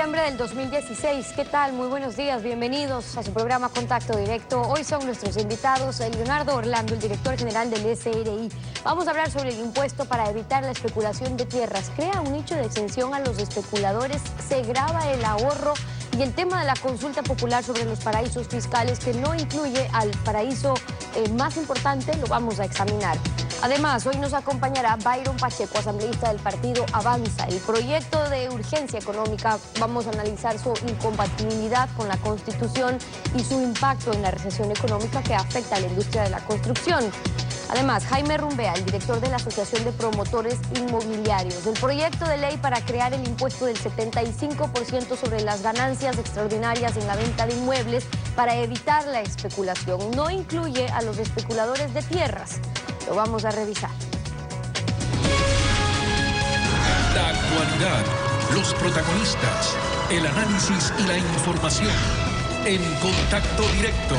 diciembre del 2016. ¿Qué tal? Muy buenos días, bienvenidos a su programa Contacto Directo. Hoy son nuestros invitados Leonardo Orlando, el director general del SRI. Vamos a hablar sobre el impuesto para evitar la especulación de tierras. Crea un nicho de exención a los especuladores, se grava el ahorro y el tema de la consulta popular sobre los paraísos fiscales, que no incluye al paraíso más importante, lo vamos a examinar. Además, hoy nos acompañará Byron Pacheco, asambleísta del partido Avanza. El proyecto de urgencia económica, vamos a analizar su incompatibilidad con la Constitución y su impacto en la recesión económica que afecta a la industria de la construcción. Además, Jaime Rumbea, el director de la Asociación de Promotores Inmobiliarios. El proyecto de ley para crear el impuesto del 75% sobre las ganancias extraordinarias en la venta de inmuebles para evitar la especulación. No incluye a los especuladores de tierras. Lo vamos a revisar. La actualidad, los protagonistas, el análisis y la información. En Contacto Directo.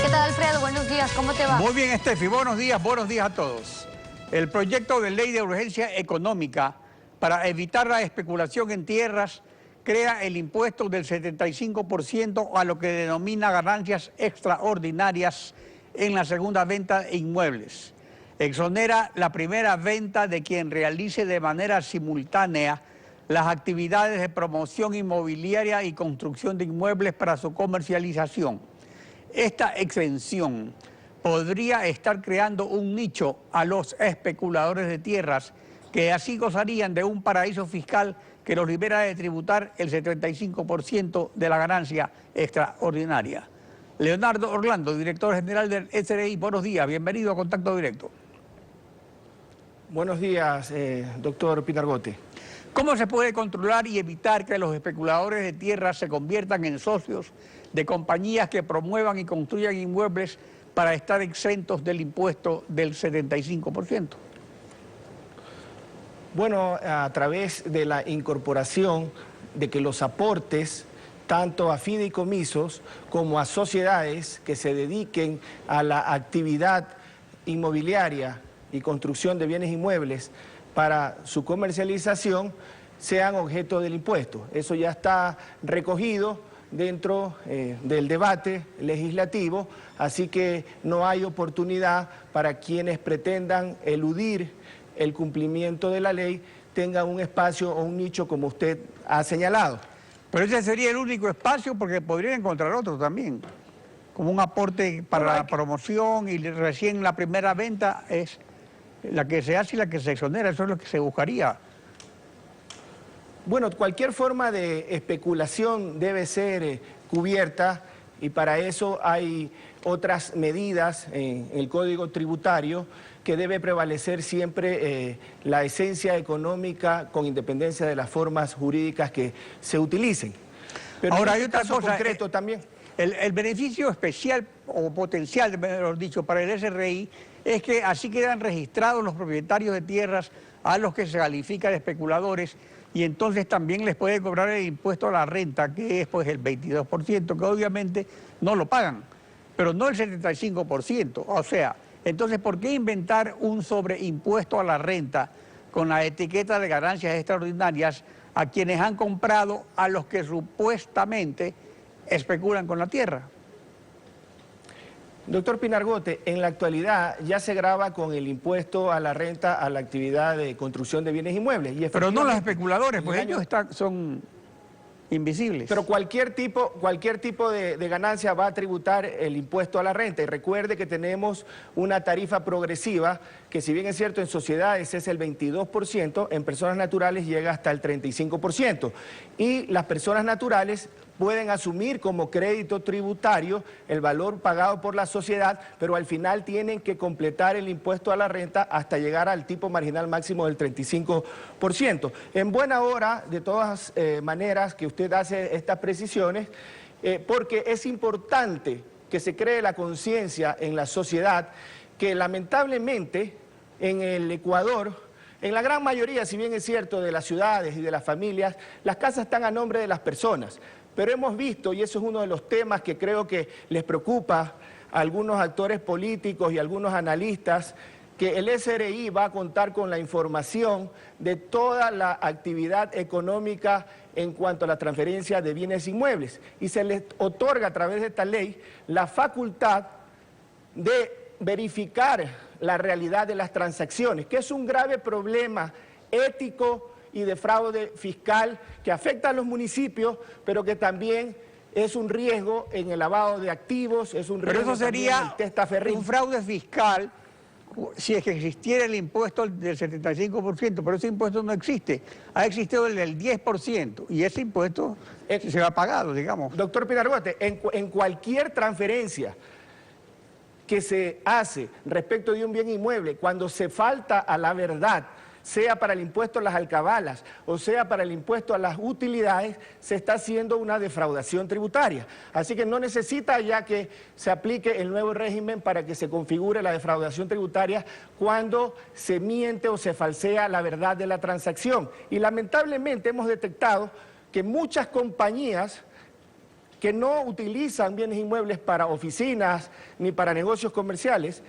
¿Qué tal, Alfredo? Buenos días, ¿cómo te va? Muy bien, Estefi, buenos días a todos. El proyecto de ley de urgencia económica para evitar la especulación en tierras crea el impuesto del 75% a lo que denomina ganancias extraordinarias en la segunda venta de inmuebles. Exonera la primera venta de quien realice de manera simultánea las actividades de promoción inmobiliaria y construcción de inmuebles para su comercialización. Esta exención podría estar creando un nicho a los especuladores de tierras que así gozarían de un paraíso fiscal que los libera de tributar el 75% de la ganancia extraordinaria. Leonardo Orlando, director general del SRI, buenos días, bienvenido a Contacto Directo. Buenos días, doctor Pinargote. ¿Cómo se puede controlar y evitar que los especuladores de tierras se conviertan en socios de compañías que promuevan y construyan inmuebles para estar exentos del impuesto del 75%? Bueno, a través de la incorporación de que los aportes, tanto a fideicomisos como a sociedades que se dediquen a la actividad inmobiliaria y construcción de bienes inmuebles para su comercialización, sean objeto del impuesto. Eso ya está recogido dentro del debate legislativo, así que no hay oportunidad para quienes pretendan eludir el cumplimiento de la ley tengan un espacio o un nicho como usted ha señalado. Pero ese sería el único espacio, porque podrían encontrar otro también, como un aporte para la promoción, y recién la primera venta es la que se hace y la que se exonera, eso es lo que se buscaría. Bueno, cualquier forma de especulación debe ser cubierta, y para eso hay otras medidas en el Código Tributario que debe prevalecer siempre la esencia económica con independencia de las formas jurídicas que se utilicen. Pero ahora, en hay este otra caso cosa concreto también. El beneficio especial o potencial, mejor dicho, para el SRI es que así quedan registrados los propietarios de tierras a los que se califica de especuladores, y entonces también les puede cobrar el impuesto a la renta, que es pues el 22%, que obviamente no lo pagan, pero no el 75%. O sea, entonces, ¿por qué inventar un sobreimpuesto a la renta con la etiqueta de ganancias extraordinarias a quienes han comprado a los que supuestamente especulan con la tierra? Doctor Pinargote, en la actualidad ya se grava con el impuesto a la renta a la actividad de construcción de bienes inmuebles. Pero no los especuladores, pues ellos son invisibles. Pero cualquier tipo de ganancia va a tributar el impuesto a la renta. Y recuerde que tenemos una tarifa progresiva que, si bien es cierto, en sociedades es el 22%, en personas naturales llega hasta el 35%. Y las personas naturales pueden asumir como crédito tributario el valor pagado por la sociedad, pero al final tienen que completar el impuesto a la renta hasta llegar al tipo marginal máximo del 35%. En buena hora, de todas maneras, que usted hace estas precisiones, porque es importante que se cree la conciencia en la sociedad que lamentablemente en el Ecuador, en la gran mayoría, si bien es cierto, de las ciudades y de las familias, las casas están a nombre de las personas. Pero hemos visto, y eso es uno de los temas que creo que les preocupa algunos actores políticos y algunos analistas que el SRI va a contar con la información de toda la actividad económica en cuanto a la transferencia de bienes inmuebles, y se les otorga a través de esta ley la facultad de verificar la realidad de las transacciones, que es un grave problema ético y de fraude fiscal que afecta a los municipios, pero que también es un riesgo en el lavado de activos, es un riesgo. Pero eso sería un fraude fiscal si es que existiera el impuesto del 75%, pero ese impuesto no existe. Ha existido el del 10% y ese impuesto se va pagado, digamos. Doctor Pinargote, en cualquier transferencia que se hace respecto de un bien inmueble, cuando se falta a la verdad, sea para el impuesto a las alcabalas o sea para el impuesto a las utilidades, se está haciendo una defraudación tributaria. Así que no necesita ya que se aplique el nuevo régimen para que se configure la defraudación tributaria cuando se miente o se falsea la verdad de la transacción. Y lamentablemente hemos detectado que muchas compañías que no utilizan bienes inmuebles para oficinas ni para negocios comerciales,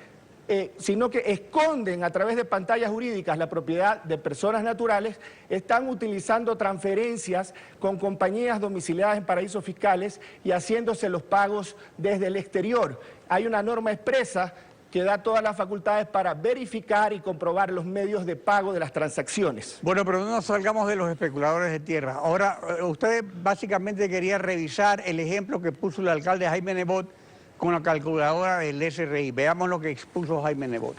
sino que esconden a través de pantallas jurídicas la propiedad de personas naturales, están utilizando transferencias con compañías domiciliadas en paraísos fiscales y haciéndose los pagos desde el exterior. Hay una norma expresa que da todas las facultades para verificar y comprobar los medios de pago de las transacciones. Bueno, pero no nos salgamos de los especuladores de tierra. Ahora, usted básicamente quería revisar el ejemplo que puso el alcalde Jaime Nebot con la calculadora del SRI. Veamos lo que expuso Jaime Nebot.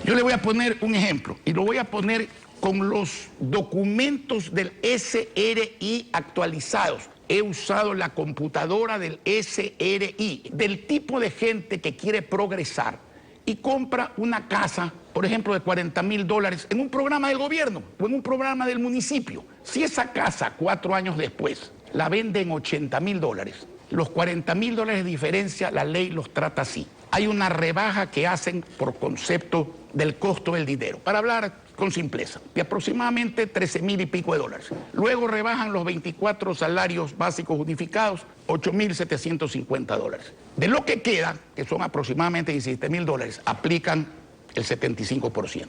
Yo le voy a poner un ejemplo y lo voy a poner con los documentos del SRI actualizados. He usado la computadora del SRI, del tipo de gente que quiere progresar y compra una casa, por ejemplo, de $40,000 en un programa del gobierno o en un programa del municipio. Si esa casa 4 años después la vende en $80,000, los $40,000 de diferencia, la ley los trata así. Hay una rebaja que hacen por concepto del costo del dinero, para hablar con simpleza, de aproximadamente 13,000 y pico de dólares. Luego rebajan los 24 salarios básicos unificados, $8,750. De lo que queda, que son aproximadamente $17,000, aplican el 75%.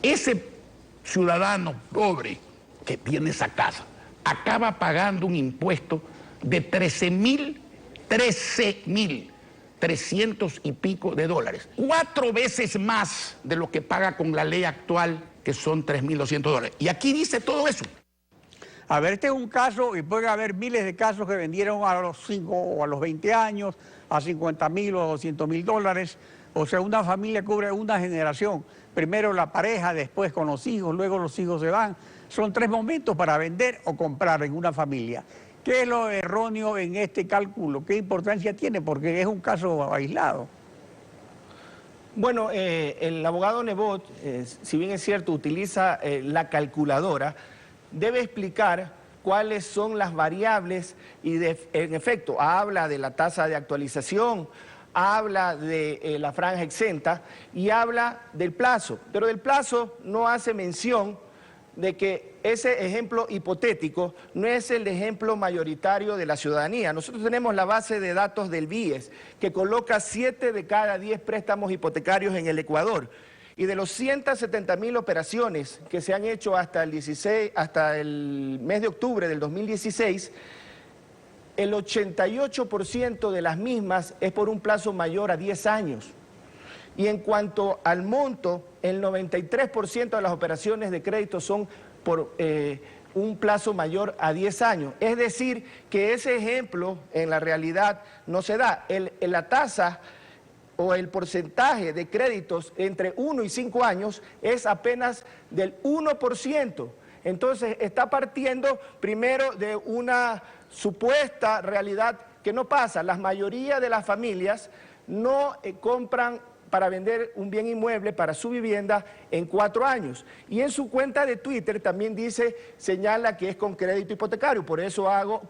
Ese ciudadano pobre que tiene esa casa acaba pagando un impuesto de 13,300 y pico de dólares. 4 veces más de lo que paga con la ley actual, que son $3,200. Y aquí dice todo eso. A ver, este es un caso, y puede haber miles de casos que vendieron a los 5 o a los 20 años, a $50,000 o a $200,000. O sea, una familia cubre una generación. Primero la pareja, después con los hijos, luego los hijos se van. Son 3 momentos para vender o comprar en una familia. ¿Qué es lo erróneo en este cálculo? ¿Qué importancia tiene? Porque es un caso aislado. Bueno, el abogado Nebot, si bien es cierto, utiliza la calculadora, debe explicar cuáles son las variables y en efecto habla de la tasa de actualización, habla de la franja exenta y habla del plazo, pero del plazo no hace mención de que ese ejemplo hipotético no es el ejemplo mayoritario de la ciudadanía. Nosotros tenemos la base de datos del BIES, que coloca 7 de cada 10 préstamos hipotecarios en el Ecuador. Y de los 170,000 operaciones que se han hecho hasta el mes de octubre del 2016, el 88% de las mismas es por un plazo mayor a 10 años. Y en cuanto al monto, el 93% de las operaciones de crédito son por un plazo mayor a 10 años. Es decir, que ese ejemplo en la realidad no se da. La tasa o el porcentaje de créditos entre 1 y 5 años es apenas del 1%. Entonces está partiendo primero de una supuesta realidad que no pasa. La mayoría de las familias no compran para vender un bien inmueble para su vivienda en 4 años. Y en su cuenta de Twitter también señala que es con crédito hipotecario, por eso hago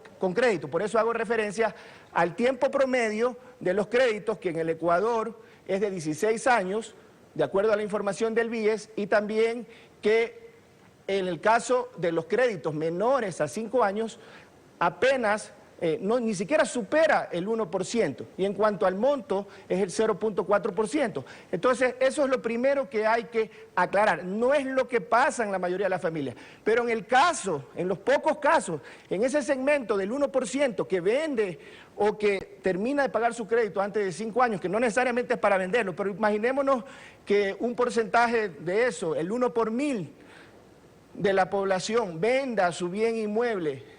referencia al tiempo promedio de los créditos, que en el Ecuador es de 16 años, de acuerdo a la información del BIES, y también que en el caso de los créditos menores a 5 años, apenas ni siquiera supera el 1%, y en cuanto al monto es el 0.4%. Entonces, eso es lo primero que hay que aclarar. No es lo que pasa en la mayoría de las familias, pero en el caso, en los pocos casos, en ese segmento del 1% que vende o que termina de pagar su crédito antes de 5 años, que no necesariamente es para venderlo, pero imaginémonos que un porcentaje de eso, el 1 por 1000 de la población, venda su bien inmueble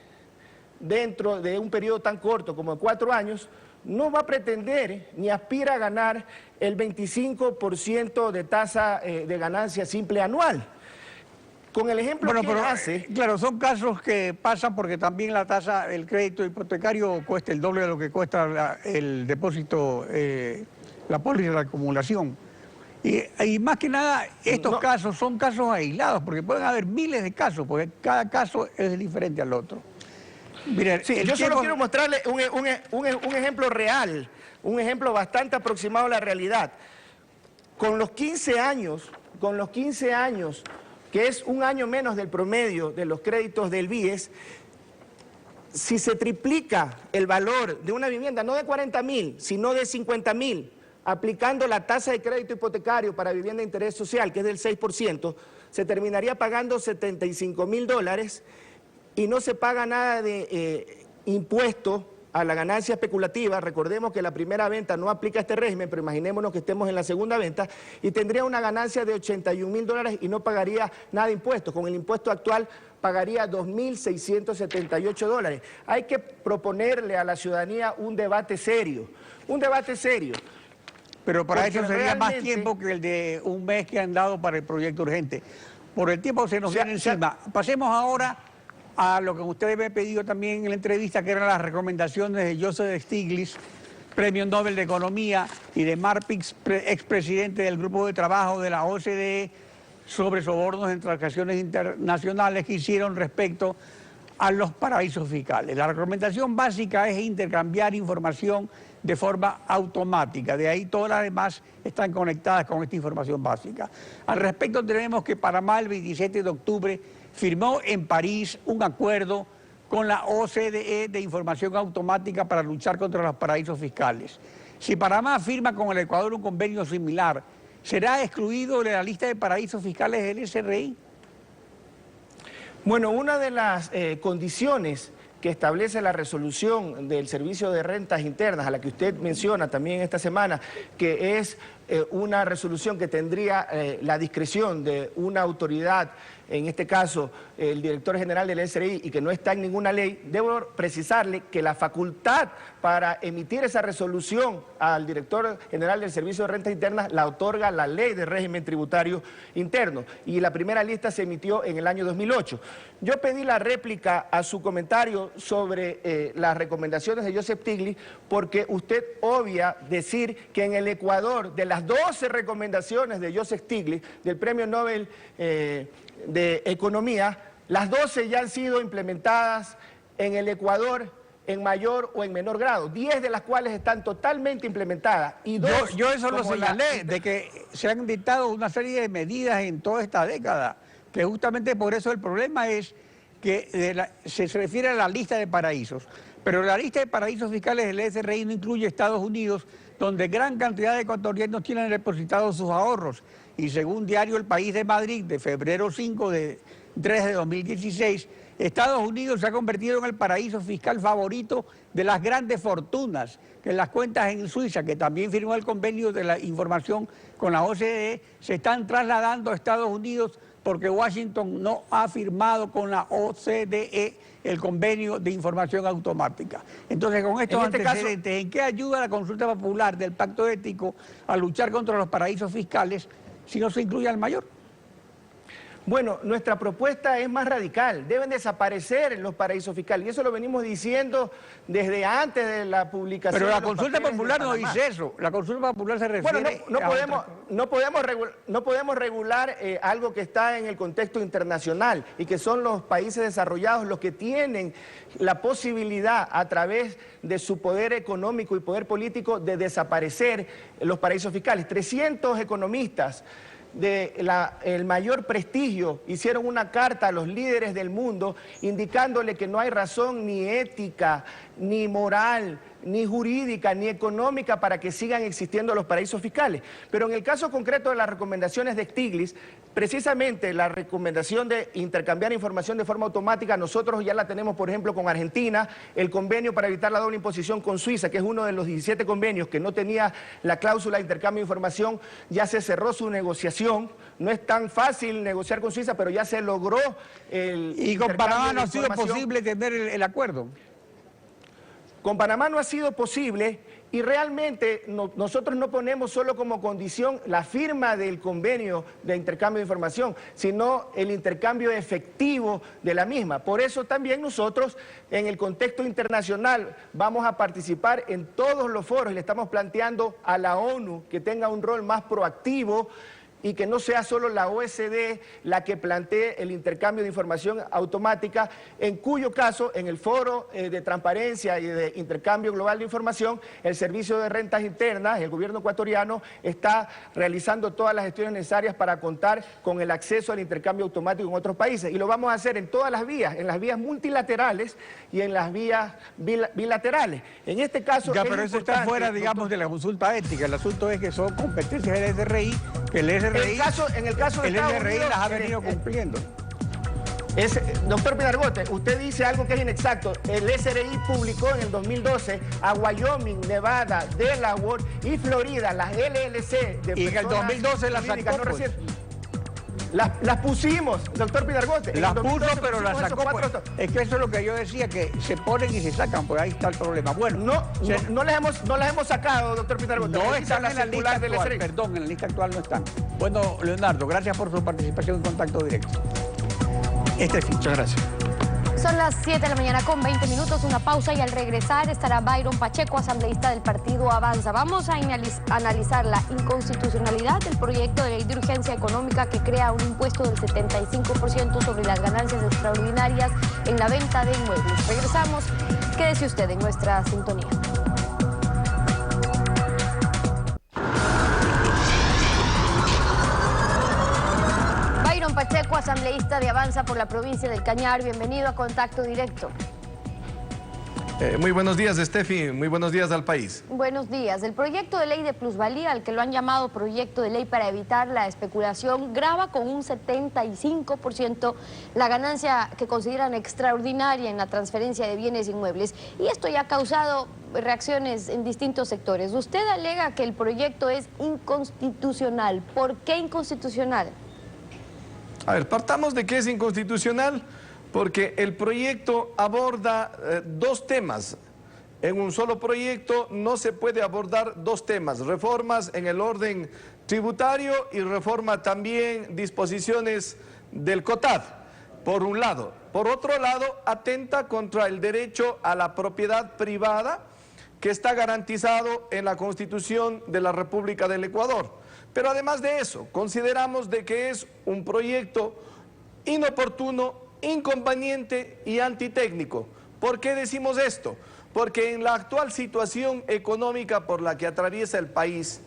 dentro de un periodo tan corto como 4 años, no va a pretender ni aspira a ganar el 25% de tasa de ganancia simple anual. Con el ejemplo que hace... Claro, son casos que pasan porque también la tasa del crédito hipotecario cuesta el doble de lo que cuesta el depósito, la póliza de la acumulación. Y más que nada, estos casos son casos aislados, porque pueden haber miles de casos, porque cada caso es diferente al otro. Mire, sí, yo solo quiero mostrarle un ejemplo real, un ejemplo bastante aproximado a la realidad. Con los 15 años, que es un año menos del promedio de los créditos del BIES, si se triplica el valor de una vivienda, no de 40.000, sino de 50.000, aplicando la tasa de crédito hipotecario para vivienda de interés social, que es del 6%, se terminaría pagando $75.000 y no se paga nada de impuesto a la ganancia especulativa. Recordemos que la primera venta no aplica este régimen, pero imaginémonos que estemos en la segunda venta y tendría una ganancia de $81.000 y no pagaría nada de impuestos. Con el impuesto actual pagaría $2.678. Hay que proponerle a la ciudadanía un debate serio, Pero para eso sería más tiempo que el de un mes que han dado para el proyecto urgente. Por el tiempo se nos viene encima. Pasemos ahora a lo que ustedes me han pedido también en la entrevista, que eran las recomendaciones de Joseph Stiglitz, Premio Nobel de Economía, y de Mark Pix, expresidente del Grupo de Trabajo de la OCDE, sobre sobornos en transacciones internacionales que hicieron respecto a los paraísos fiscales. La recomendación básica es intercambiar información de forma automática, de ahí todas las demás están conectadas con esta información básica. Al respecto tenemos que Panamá el 27 de octubre firmó en París un acuerdo con la OCDE de información automática para luchar contra los paraísos fiscales. Si Panamá firma con el Ecuador un convenio similar, ¿será excluido de la lista de paraísos fiscales del SRI? Bueno, una de las condiciones que establece la resolución del Servicio de Rentas Internas, a la que usted menciona también esta semana, que es una resolución que tendría la discreción de una autoridad, en este caso el director general del SRI, y que no está en ninguna ley. Debo precisarle que la facultad para emitir esa resolución al director general del Servicio de Rentas Internas la otorga la Ley de Régimen Tributario Interno, y la primera lista se emitió en el año 2008. Yo pedí la réplica a su comentario sobre las recomendaciones de Joseph Stiglitz, porque usted obvia decir que en el Ecuador, de las 12 recomendaciones de Joseph Stiglitz, del Premio Nobel de Economía, las 12 ya han sido implementadas en el Ecuador en mayor o en menor grado, 10 de las cuales están totalmente implementadas. Y yo eso lo señalé, de que se han dictado una serie de medidas en toda esta década, que justamente por eso el problema es que se refiere a la lista de paraísos, pero la lista de paraísos fiscales del SRI no incluye Estados Unidos, donde gran cantidad de ecuatorianos tienen depositados sus ahorros. Y según diario El País de Madrid, de febrero 5 de 2016, Estados Unidos se ha convertido en el paraíso fiscal favorito de las grandes fortunas, que las cuentas en Suiza, que también firmó el convenio de la información con la OCDE, se están trasladando a Estados Unidos porque Washington no ha firmado con la OCDE el convenio de información automática. Entonces, con estos antecedentes, ¿en qué ayuda la consulta popular del Pacto Ético a luchar contra los paraísos fiscales si no se incluye al mayor? Bueno, nuestra propuesta es más radical. Deben desaparecer los paraísos fiscales. Y eso lo venimos diciendo desde antes de la publicación. Pero la consulta popular no dice eso. La consulta popular se refiere... Bueno, no podemos regular algo que está en el contexto internacional y que son los países desarrollados los que tienen la posibilidad, a través de su poder económico y poder político, de desaparecer los paraísos fiscales. 300 economistas el mayor prestigio, hicieron una carta a los líderes del mundo indicándole que no hay razón ni ética, ni moral, ni jurídica, ni económica para que sigan existiendo los paraísos fiscales. Pero en el caso concreto de las recomendaciones de Stiglitz, precisamente la recomendación de intercambiar información de forma automática, nosotros ya la tenemos, por ejemplo, con Argentina, el convenio para evitar la doble imposición con Suiza, que es uno de los 17 convenios que no tenía la cláusula de intercambio de información, ya se cerró su negociación. No es tan fácil negociar con Suiza, pero ya se logró el ¿Y con Panamá no ha sido información. posible tener el acuerdo? Con Panamá no ha sido posible y realmente nosotros no ponemos solo como condición la firma del convenio de intercambio de información, sino el intercambio efectivo de la misma. Por eso también nosotros en el contexto internacional vamos a participar en todos los foros y le estamos planteando a la ONU que tenga un rol más proactivo y que no sea solo la OECD la que plantee el intercambio de información automática, en cuyo caso, en el foro de transparencia y de intercambio global de información, el Servicio de Rentas Internas, el gobierno ecuatoriano, está realizando todas las gestiones necesarias para contar con el acceso al intercambio automático en otros países. Y lo vamos a hacer en todas las vías, en las vías multilaterales y en las vías bilaterales. En este caso... Ya, pero eso está fuera, digamos, de la consulta ética. El asunto es que son competencias del SRI, que el SRI... En el caso de el Estados SRI Unidos, las ha venido cumpliendo. Doctor Pinargote, usted dice algo que es inexacto. El SRI publicó en el 2012 a Wyoming, Nevada, Delaware y Florida, las LLC de Y en el 2012 las sacó, no pues. Las pusimos, doctor Pinargote. Las puso, pero las sacó. Pues. Es que eso es lo que yo decía, que se ponen y se sacan, pues ahí está el problema. Bueno, no las hemos sacado, doctor Pinargote. No están en la lista actual, perdón, en la lista actual no están. Bueno, Leonardo, gracias por su participación en Contacto Directo. Muchas gracias. Son las 7 de la mañana con 20 minutos, una pausa y al regresar estará Byron Pacheco, asambleísta del partido Avanza. Vamos a analizar la inconstitucionalidad del proyecto de ley de urgencia económica que crea un impuesto del 75% sobre las ganancias extraordinarias en la venta de inmuebles. Regresamos, quédese usted en nuestra sintonía. Pacheco, asambleísta de Avanza por la provincia del Cañar, bienvenido a Contacto Directo. Muy buenos días, Steffi, muy buenos días al país. Buenos días. El proyecto de ley de plusvalía, al que lo han llamado proyecto de ley para evitar la especulación, grava con un 75% la ganancia que consideran extraordinaria en la transferencia de bienes inmuebles. Y esto ya ha causado reacciones en distintos sectores. Usted alega que el proyecto es inconstitucional. ¿Por qué inconstitucional? A ver, partamos de que es inconstitucional porque el proyecto aborda dos temas. En un solo proyecto no se puede abordar dos temas, reformas en el orden tributario y reforma también disposiciones del COTAD, por un lado. Por otro lado, atenta contra el derecho a la propiedad privada que está garantizado en la Constitución de la República del Ecuador. Pero además de eso, consideramos de que es un proyecto inoportuno, inconveniente y antitécnico. ¿Por qué decimos esto? Porque en la actual situación económica por la que atraviesa el país,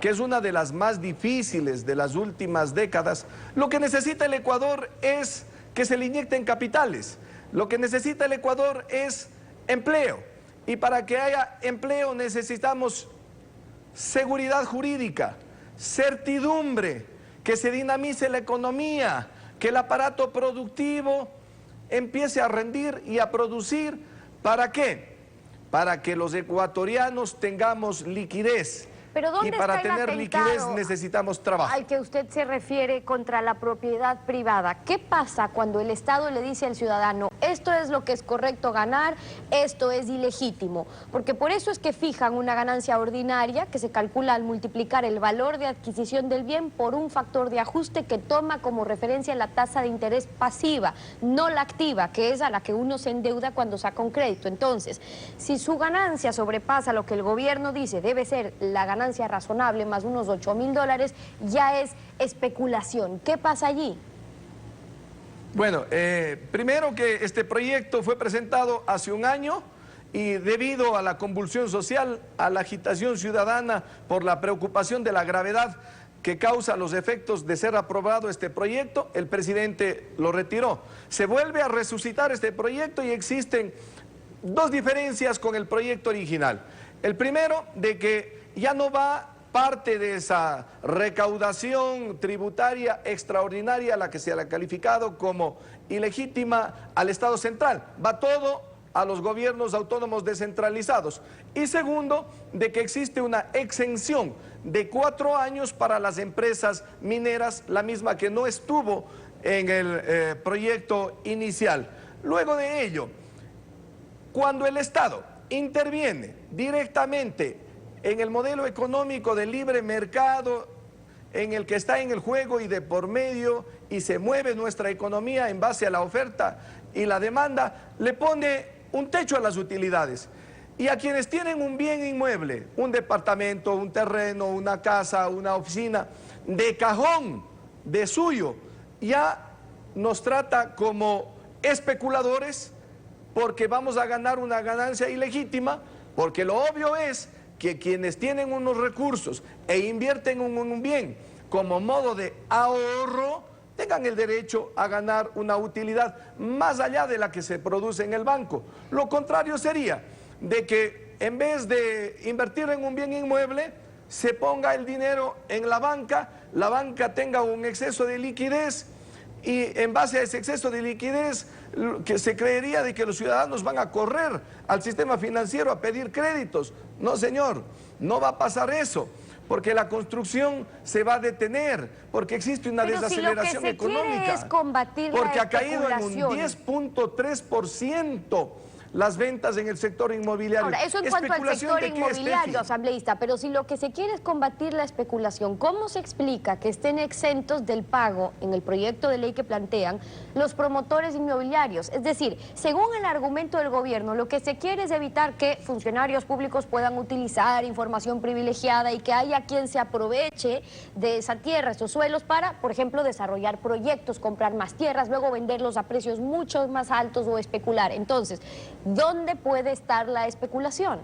que es una de las más difíciles de las últimas décadas, lo que necesita el Ecuador es que se le inyecten capitales. Lo que necesita el Ecuador es empleo. Y para que haya empleo necesitamos seguridad jurídica, certidumbre, que se dinamice la economía, que el aparato productivo empiece a rendir y a producir. ¿Para qué? Para que los ecuatorianos tengamos liquidez. Pero ¿dónde y para está el tener liquidez necesitamos trabajo. Al que usted se refiere contra la propiedad privada. ¿Qué pasa cuando el Estado le dice al ciudadano, esto es lo que es correcto ganar, esto es ilegítimo? Porque por eso es que fijan una ganancia ordinaria que se calcula al multiplicar el valor de adquisición del bien por un factor de ajuste que toma como referencia la tasa de interés pasiva, no la activa, que es a la que uno se endeuda cuando saca un crédito. Entonces, si su ganancia sobrepasa lo que el gobierno dice debe ser la ganancia razonable más unos $8.000, ya es especulación. ¿Qué pasa allí? Bueno, primero que este proyecto fue presentado hace un año y debido a la convulsión social, a la agitación ciudadana por la preocupación de la gravedad que causa los efectos de ser aprobado este proyecto, el presidente lo retiró. Se vuelve a resucitar este proyecto y existen dos diferencias con el proyecto original. El primero, de que ya no va parte de esa recaudación tributaria extraordinaria a la que se le ha calificado como ilegítima al Estado central. Va todo a los gobiernos autónomos descentralizados. Y segundo, de que existe una exención de 4 años para las empresas mineras, la misma que no estuvo en el proyecto inicial. Luego de ello, cuando el Estado interviene directamente en el modelo económico de libre mercado en el que está en el juego y de por medio y se mueve nuestra economía en base a la oferta y la demanda, le pone un techo a las utilidades. Y a quienes tienen un bien inmueble, un departamento, un terreno, una casa, una oficina, de cajón, de suyo, ya nos trata como especuladores porque vamos a ganar una ganancia ilegítima, porque lo obvio es que quienes tienen unos recursos e invierten en un bien como modo de ahorro, tengan el derecho a ganar una utilidad más allá de la que se produce en el banco. Lo contrario sería de que en vez de invertir en un bien inmueble, se ponga el dinero en la banca tenga un exceso de liquidez y en base a ese exceso de liquidez que se creería de que los ciudadanos van a correr al sistema financiero a pedir créditos. No, señor, no va a pasar eso, porque la construcción se va a detener, porque existe una desaceleración económica, es combatir porque la ha caído en un especulación. 10.3% las ventas en el sector inmobiliario. Ahora, eso en cuanto al sector inmobiliario, asambleísta, pero si lo que se quiere es combatir la especulación, ¿cómo se explica que estén exentos del pago en el proyecto de ley que plantean los promotores inmobiliarios? Es decir, según el argumento del gobierno, lo que se quiere es evitar que funcionarios públicos puedan utilizar información privilegiada y que haya quien se aproveche de esa tierra, esos suelos, para, por ejemplo, desarrollar proyectos, comprar más tierras, luego venderlos a precios mucho más altos o especular. Entonces, ¿dónde puede estar la especulación?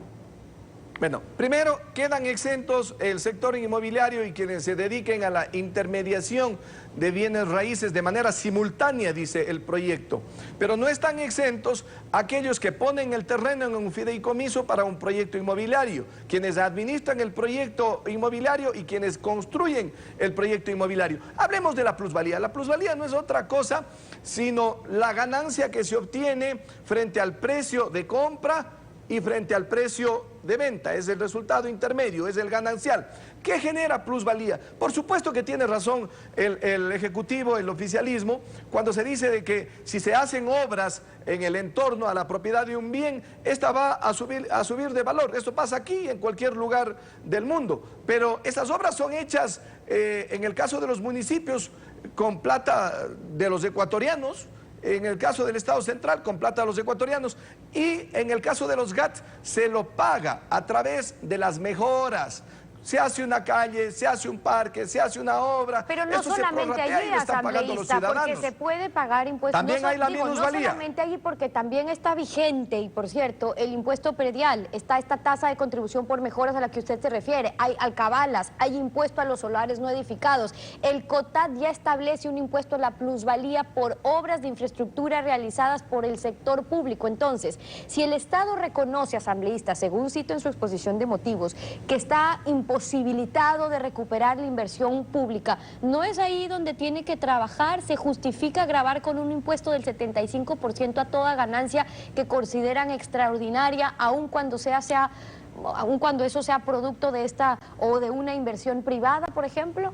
Bueno, primero quedan exentos el sector inmobiliario y quienes se dediquen a la intermediación de bienes raíces de manera simultánea, dice el proyecto. Pero no están exentos aquellos que ponen el terreno en un fideicomiso para un proyecto inmobiliario, quienes administran el proyecto inmobiliario y quienes construyen el proyecto inmobiliario. Hablemos de la plusvalía. La plusvalía no es otra cosa sino la ganancia que se obtiene frente al precio de compra y frente al precio de venta. Es el resultado intermedio, es el ganancial. ¿Qué genera plusvalía? Por supuesto que tiene razón el Ejecutivo, el oficialismo, cuando se dice de que si se hacen obras en el entorno a la propiedad de un bien, esta va a subir de valor. Esto pasa aquí, en cualquier lugar del mundo. Pero esas obras son hechas, en el caso de los municipios, con plata de los ecuatorianos, en el caso del Estado central con plata de los ecuatorianos y en el caso de los GAT se lo paga a través de las mejoras. Se hace una calle, se hace un parque, se hace una obra. Pero no solamente allí, asambleísta, porque se puede pagar impuestos. También hay la minusvalía. No solamente allí, porque también está vigente, y por cierto, el impuesto predial, está esta tasa de contribución por mejoras a la que usted se refiere, hay alcabalas, hay impuesto a los solares no edificados. El COTAD ya establece un impuesto a la plusvalía por obras de infraestructura realizadas por el sector público. Entonces, si el Estado reconoce, asambleísta, según cito en su exposición de motivos, que está imposibilitado de recuperar la inversión pública, ¿no es ahí donde tiene que trabajar? ¿Se justifica gravar con un impuesto del 75% a toda ganancia que consideran extraordinaria, aun cuando eso sea producto de esta o de una inversión privada, por ejemplo?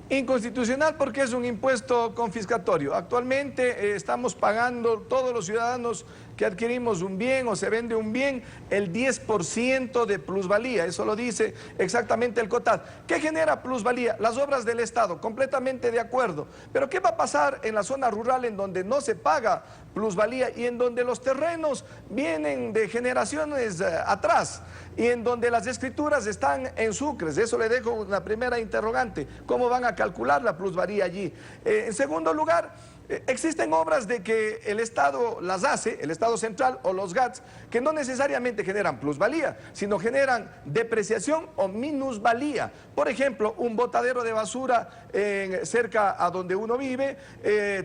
Inconstitucional porque es un impuesto confiscatorio. Actualmente estamos pagando todos los ciudadanos que adquirimos un bien o se vende un bien el 10% de plusvalía. Eso lo dice exactamente el COTAD. ¿Qué genera plusvalía? Las obras del Estado, completamente de acuerdo. Pero ¿qué va a pasar en la zona rural en donde no se paga plusvalía y en donde los terrenos vienen de generaciones atrás y en donde las escrituras están en sucres? Eso le dejo una primera interrogante. ¿Cómo van a calcular la plusvalía allí? En segundo lugar, Existen obras de que el Estado las hace, el Estado central o los GATS, que no necesariamente generan plusvalía, sino generan depreciación o minusvalía. Por ejemplo, un botadero de basura cerca a donde uno vive,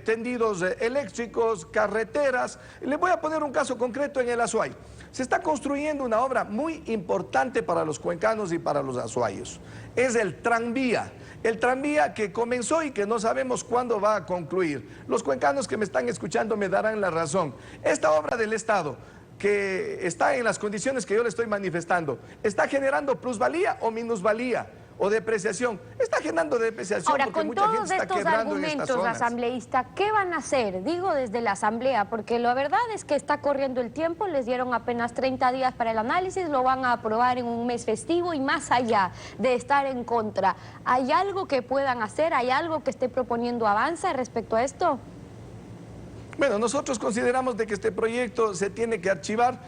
tendidos eléctricos, carreteras. Les voy a poner un caso concreto en el Azuay. Se está construyendo una obra muy importante para los cuencanos y para los azuayos. Es el tranvía. El tranvía que comenzó y que no sabemos cuándo va a concluir. Los cuencanos que me están escuchando me darán la razón. Esta obra del Estado, que está en las condiciones que yo le estoy manifestando, ¿está generando plusvalía o minusvalía? O depreciación. Está generando depreciación. Ahora, porque con mucha gente todos está estos quebrando en estas argumentos, zonas. asambleísta, ¿qué van a hacer? Digo desde la asamblea, porque la verdad es que está corriendo el tiempo, les dieron apenas 30 días para el análisis, lo van a aprobar en un mes festivo y más allá de estar en contra, ¿hay algo que puedan hacer? ¿Hay algo que esté proponiendo Avanza respecto a esto? Bueno, nosotros consideramos de que este proyecto se tiene que archivar,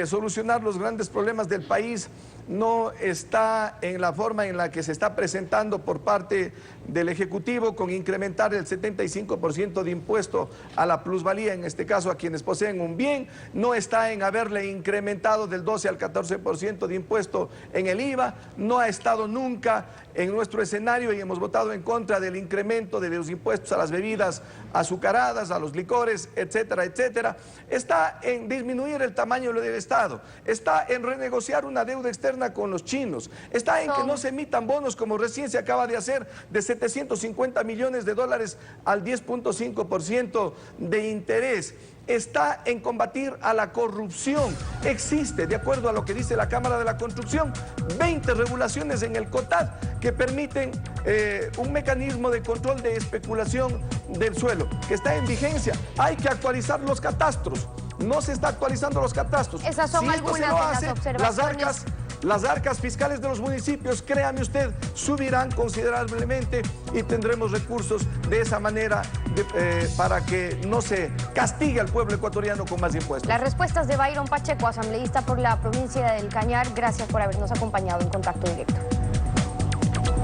solucionar los grandes problemas del país. No está en la forma en la que se está presentando por parte del Ejecutivo, con incrementar el 75% de impuesto a la plusvalía, en este caso a quienes poseen un bien. No está en haberle incrementado del 12 al 14% de impuesto en el IVA. No ha estado nunca en nuestro escenario y hemos votado en contra del incremento de los impuestos a las bebidas azucaradas, a los licores, etcétera, etcétera. Está en disminuir el tamaño del Estado. Está en renegociar una deuda externa con los chinos. Está en que no se emitan bonos como recién se acaba de hacer de 750 millones de dólares al 10.5% de interés. Está en combatir a la corrupción. Existe, de acuerdo a lo que dice la Cámara de la Construcción, 20 regulaciones en el COTAD que permiten un mecanismo de control de especulación del suelo, que está en vigencia. Hay que actualizar los catastros. No se está actualizando los catastros. Esas son algunas de las observaciones. Las arcas fiscales de los municipios, créame usted, subirán considerablemente y tendremos recursos de esa manera para que no se castigue al pueblo ecuatoriano con más impuestos. Las respuestas de Byron Pacheco, asambleísta por la provincia del Cañar. Gracias por habernos acompañado en Contacto Directo.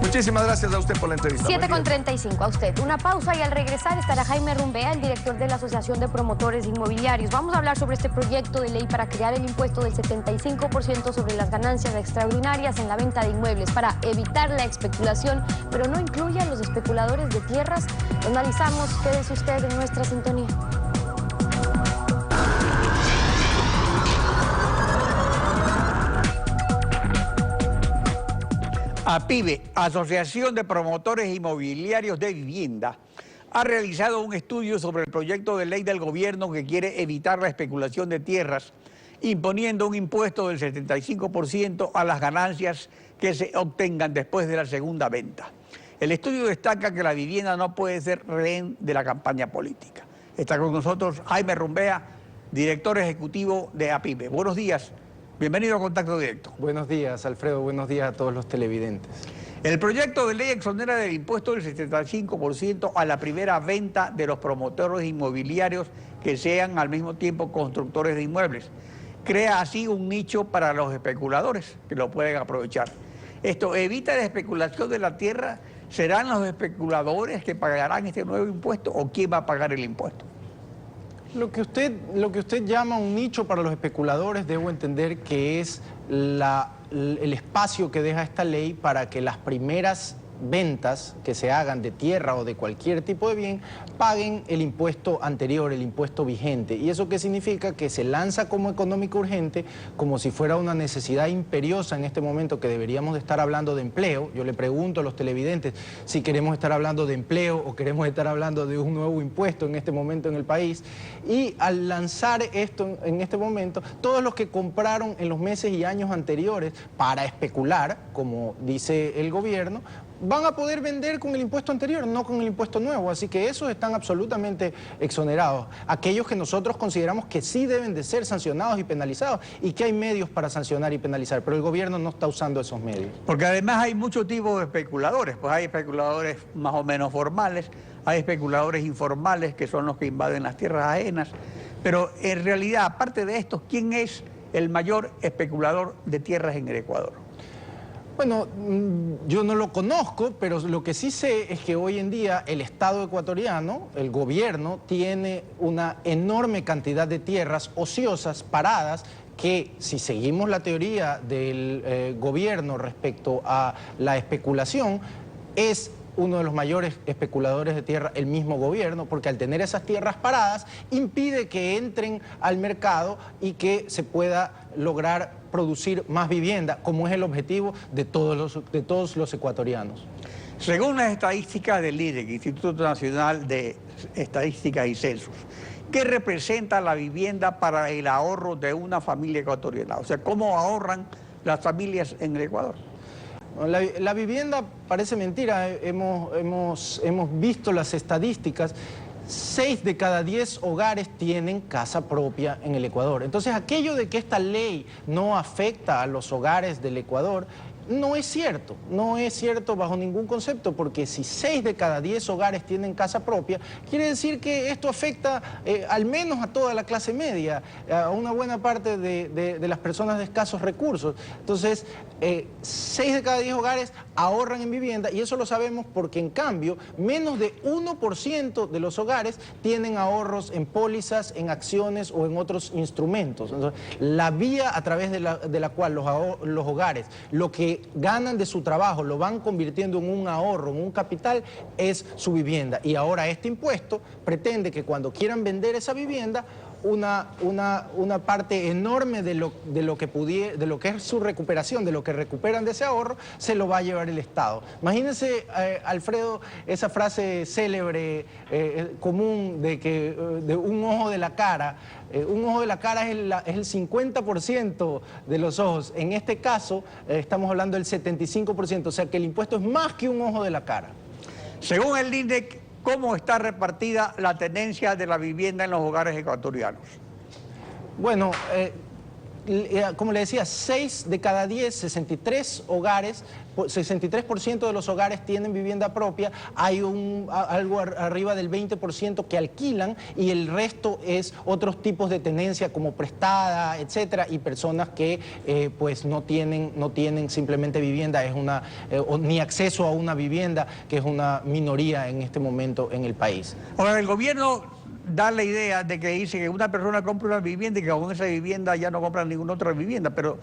Muchísimas gracias a usted por la entrevista. 7:35, a usted. Una pausa y al regresar estará Jaime Rumbea, el director de la Asociación de Promotores Inmobiliarios. Vamos a hablar sobre este proyecto de ley para crear el impuesto del 75% sobre las ganancias extraordinarias en la venta de inmuebles para evitar la especulación, pero no incluye a los especuladores de tierras. Lo analizamos, quédese usted en nuestra sintonía. APIVE, Asociación de Promotores Inmobiliarios de Vivienda, ha realizado un estudio sobre el proyecto de ley del gobierno que quiere evitar la especulación de tierras, imponiendo un impuesto del 75% a las ganancias que se obtengan después de la segunda venta. El estudio destaca que la vivienda no puede ser rehén de la campaña política. Está con nosotros Jaime Rumbea, director ejecutivo de APIVE. Buenos días. Bienvenido a Contacto Directo. Buenos días, Alfredo. Buenos días a todos los televidentes. El proyecto de ley exonera del impuesto del 75% a la primera venta de los promotores inmobiliarios que sean al mismo tiempo constructores de inmuebles. Crea así un nicho para los especuladores que lo pueden aprovechar. Esto evita la especulación de la tierra. ¿Serán los especuladores que pagarán este nuevo impuesto o quién va a pagar el impuesto? Lo que usted llama un nicho para los especuladores, debo entender que es el espacio que deja esta ley para que las primeras ventas que se hagan de tierra o de cualquier tipo de bien paguen el impuesto anterior, el impuesto vigente. ¿Y eso qué significa? Que se lanza como económico urgente, como si fuera una necesidad imperiosa en este momento que deberíamos de estar hablando de empleo. Yo le pregunto a los televidentes si queremos estar hablando de empleo o queremos estar hablando de un nuevo impuesto en este momento en el país. Y al lanzar esto en este momento, todos los que compraron en los meses y años anteriores para especular, como dice el gobierno, van a poder vender con el impuesto anterior, no con el impuesto nuevo. Así que esos están absolutamente exonerados. Aquellos que nosotros consideramos que sí deben de ser sancionados y penalizados y que hay medios para sancionar y penalizar, pero el gobierno no está usando esos medios. Porque además hay muchos tipos de especuladores. Pues hay especuladores más o menos formales, hay especuladores informales que son los que invaden las tierras ajenas. Pero en realidad, aparte de estos, ¿quién es el mayor especulador de tierras en el Ecuador? Bueno, yo no lo conozco, pero lo que sí sé es que hoy en día el Estado ecuatoriano, el gobierno, tiene una enorme cantidad de tierras ociosas, paradas, que si seguimos la teoría del gobierno respecto a la especulación, es uno de los mayores especuladores de tierra el mismo gobierno, porque al tener esas tierras paradas impide que entren al mercado y que se pueda lograr producir más vivienda, como es el objetivo de todos los ecuatorianos. Según las estadísticas del INEC, Instituto Nacional de Estadísticas y Censos, ¿qué representa la vivienda para el ahorro de una familia ecuatoriana? O sea, ¿cómo ahorran las familias en el Ecuador? La vivienda parece mentira, hemos visto las estadísticas. 6 de cada 10 hogares tienen casa propia en el Ecuador. Entonces, aquello de que esta ley no afecta a los hogares del Ecuador, no es cierto bajo ningún concepto, porque si 6 de cada 10 hogares tienen casa propia, quiere decir que esto afecta al menos a toda la clase media, a una buena parte de las personas de escasos recursos. Entonces, 6 de cada 10 hogares ahorran en vivienda, y eso lo sabemos porque en cambio menos de 1% de los hogares tienen ahorros en pólizas, en acciones o en otros instrumentos. Entonces, la vía a través de la cual los hogares lo que ganan de su trabajo lo van convirtiendo en un ahorro, en un capital, es su vivienda. Y ahora este impuesto pretende que cuando quieran vender esa vivienda, una parte enorme de lo que es su recuperación, de lo que recuperan de ese ahorro, se lo va a llevar el Estado. Imagínense, Alfredo, esa frase célebre, común, de un ojo de la cara. Un ojo de la cara es el 50% de los ojos. En este caso, estamos hablando del 75%, o sea que el impuesto es más que un ojo de la cara. Según el INDEC, ¿cómo está repartida la tenencia de la vivienda en los hogares ecuatorianos? Bueno, como le decía, 6 de cada 10, 63 hogares, 63% de los hogares tienen vivienda propia, hay algo arriba del 20% que alquilan, y el resto es otros tipos de tenencia como prestada, etcétera, y personas que pues no tienen simplemente vivienda, ni acceso a una vivienda, que es una minoría en este momento en el país. Ahora, el gobierno da la idea de que dice que una persona compra una vivienda y que con esa vivienda ya no compra ninguna otra vivienda, pero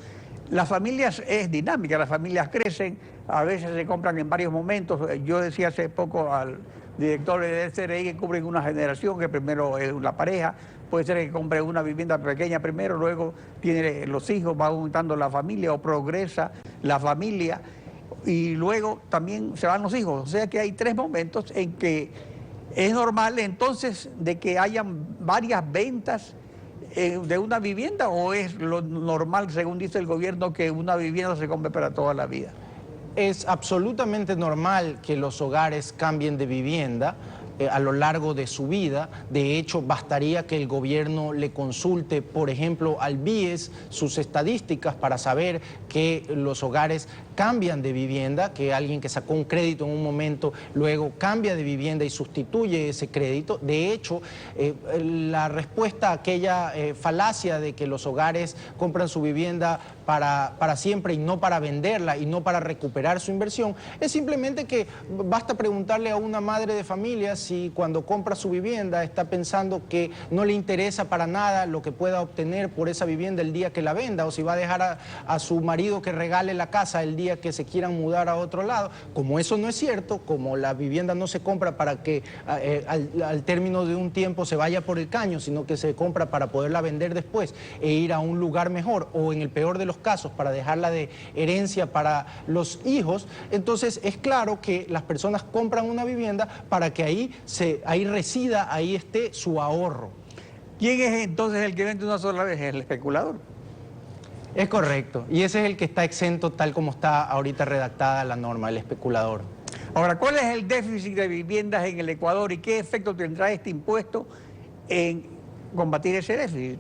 las familias es dinámica, las familias crecen, a veces se compran en varios momentos. Yo decía hace poco al director del SRI que cubren una generación, que primero es la pareja, puede ser que compre una vivienda pequeña primero, luego tiene los hijos, va aumentando la familia o progresa la familia, y luego también se van los hijos. O sea que hay 3 momentos en que es normal entonces de que hayan varias ventas de una vivienda, ¿o es lo normal, según dice el gobierno, que una vivienda se compre para toda la vida? Es absolutamente normal que los hogares cambien de vivienda a lo largo de su vida. De hecho, bastaría que el gobierno le consulte, por ejemplo, al BIES sus estadísticas para saber que los hogares cambian de vivienda, que alguien que sacó un crédito en un momento luego cambia de vivienda y sustituye ese crédito. De hecho, la respuesta a aquella falacia de que los hogares compran su vivienda para siempre y no para venderla y no para recuperar su inversión, es simplemente que basta preguntarle a una madre de familia si cuando compra su vivienda está pensando que no le interesa para nada lo que pueda obtener por esa vivienda el día que la venda, o si va a dejar a su marido que regale la casa el día que se quieran mudar a otro lado. Como eso no es cierto, como la vivienda no se compra para que al término de un tiempo se vaya por el caño, sino que se compra para poderla vender después e ir a un lugar mejor, o en el peor de los casos para dejarla de herencia para los hijos, entonces es claro que las personas compran una vivienda para que ahí resida, ahí esté su ahorro. ¿Quién es entonces el que vende una sola vez? ¿El especulador? Es correcto, y ese es el que está exento tal como está ahorita redactada la norma, el especulador. Ahora, ¿cuál es el déficit de viviendas en el Ecuador y qué efecto tendrá este impuesto en combatir ese déficit?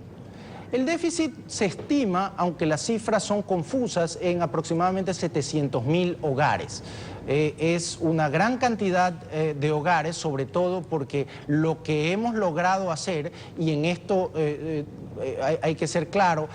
El déficit se estima, aunque las cifras son confusas, en aproximadamente 700.000 hogares. Es una gran cantidad de hogares, sobre todo porque lo que hemos logrado hacer, y en esto hay que ser claro,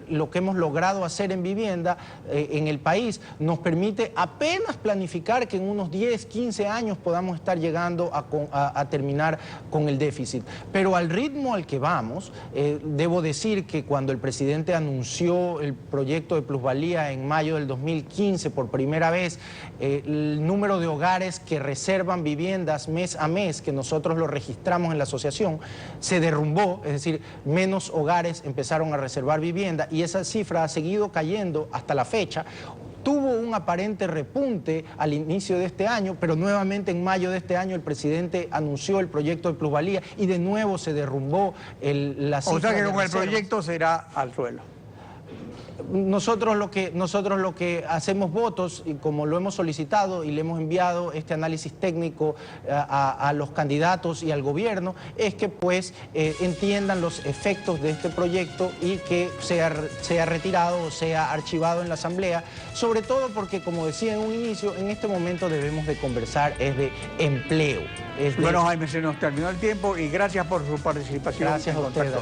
lo que hemos logrado hacer en vivienda en el país nos permite apenas planificar que en unos 10, 15 años podamos estar llegando a terminar con el déficit. Pero al ritmo al que vamos, debo decir que cuando el presidente anunció el proyecto de plusvalía en mayo del 2015 por primera vez, el número de hogares que reservan viviendas mes a mes, que nosotros lo registramos en la asociación, se derrumbó, es decir, menos hogares empezaron a reservar vivienda y esa cifra ha seguido cayendo hasta la fecha. Tuvo un aparente repunte al inicio de este año, pero nuevamente en mayo de este año el presidente anunció el proyecto de plusvalía y de nuevo se derrumbó la cifra. O sea que de con el reservas. proyecto será al suelo. Nosotros lo que hacemos votos, y como lo hemos solicitado y le hemos enviado este análisis técnico a los candidatos y al gobierno, es que pues entiendan los efectos de este proyecto y que sea retirado o sea archivado en la Asamblea, sobre todo porque, como decía en un inicio, en este momento debemos de conversar es de empleo. Bueno, Jaime, se nos terminó el tiempo y gracias por su participación. Gracias a ustedes.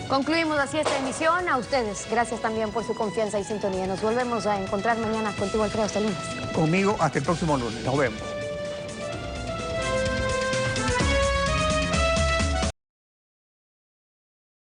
Concluimos así esta emisión. A ustedes, gracias también por su confianza y sintonía. Nos volvemos a encontrar mañana contigo, Alfredo Salinas. Conmigo hasta el próximo lunes. Nos vemos.